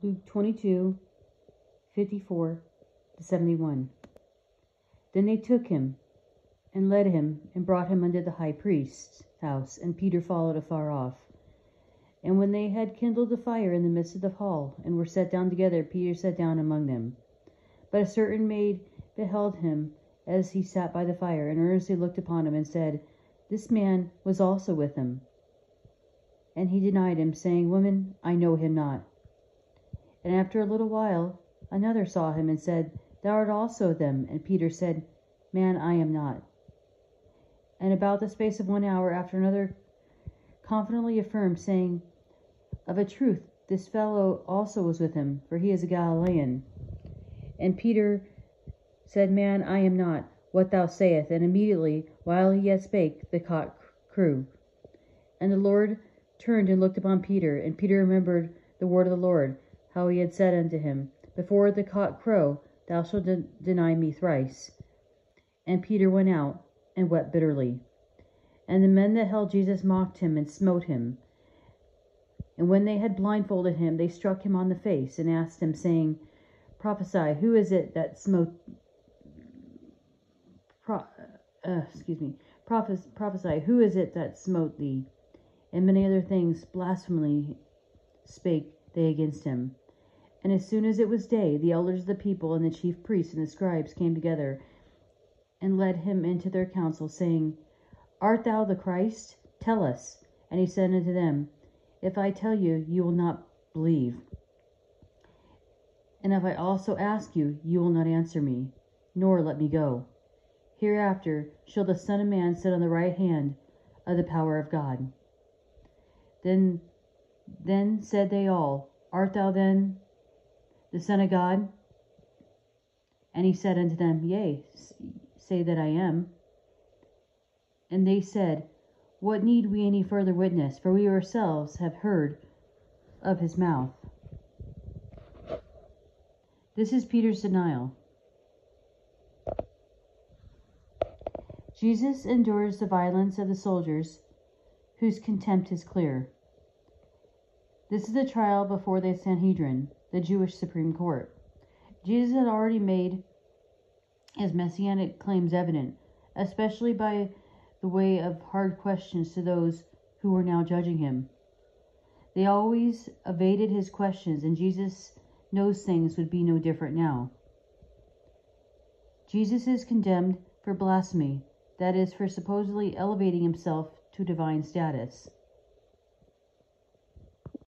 Luke 22:54-71. Then they took him and led him and brought him unto the high priest's house, and Peter followed afar off. And when they had kindled a fire in the midst of the hall, and were set down together, Peter sat down among them. But a certain maid beheld him as he sat by the fire, and earnestly looked upon him, and said, This man was also with him. And he denied him, saying, Woman, I know him not. And after a little while another saw him, and said, Thou art also of them. And Peter said, Man, I am not. And about the space of 1 hour after, another confidently affirmed, saying, Of a truth, this fellow also was with him, for he is a Galilean. And Peter said, Man, I am not what thou sayest. And immediately, while he yet spake, the cock crew. And the Lord turned and looked upon Peter, and Peter remembered the word of the Lord, how he had said unto him, Before the cock crow, thou shalt deny me thrice. And Peter went out and wept bitterly. And the men that held Jesus mocked him and smote him. And when they had blindfolded him, they struck him on the face, and asked him, saying, Prophesy, who is it that smote? Prophesy, who is it that smote thee? And many other things blasphemingly spake they against him. And as soon as it was day, the elders of the people and the chief priests and the scribes came together, and led him into their council, saying, Art thou the Christ? Tell us. And he said unto them, If I tell you, you will not believe. And if I also ask you, you will not answer me, nor let me go. Hereafter shall the Son of Man sit on the right hand of the power of God. Then said they all, Art thou then the Son of God? And he said unto them, Yea, say that I am. And they said, What need we any further witness? For we ourselves have heard of his mouth. This is Peter's denial. Jesus endures the violence of the soldiers, whose contempt is clear. This is the trial before the Sanhedrin, the Jewish Supreme Court. Jesus had already made his messianic claims evident, especially by the way of hard questions to those who were now judging him. They always evaded his questions, and Jesus knows things would be no different now. Jesus is condemned for blasphemy, that is, for supposedly elevating himself to divine status.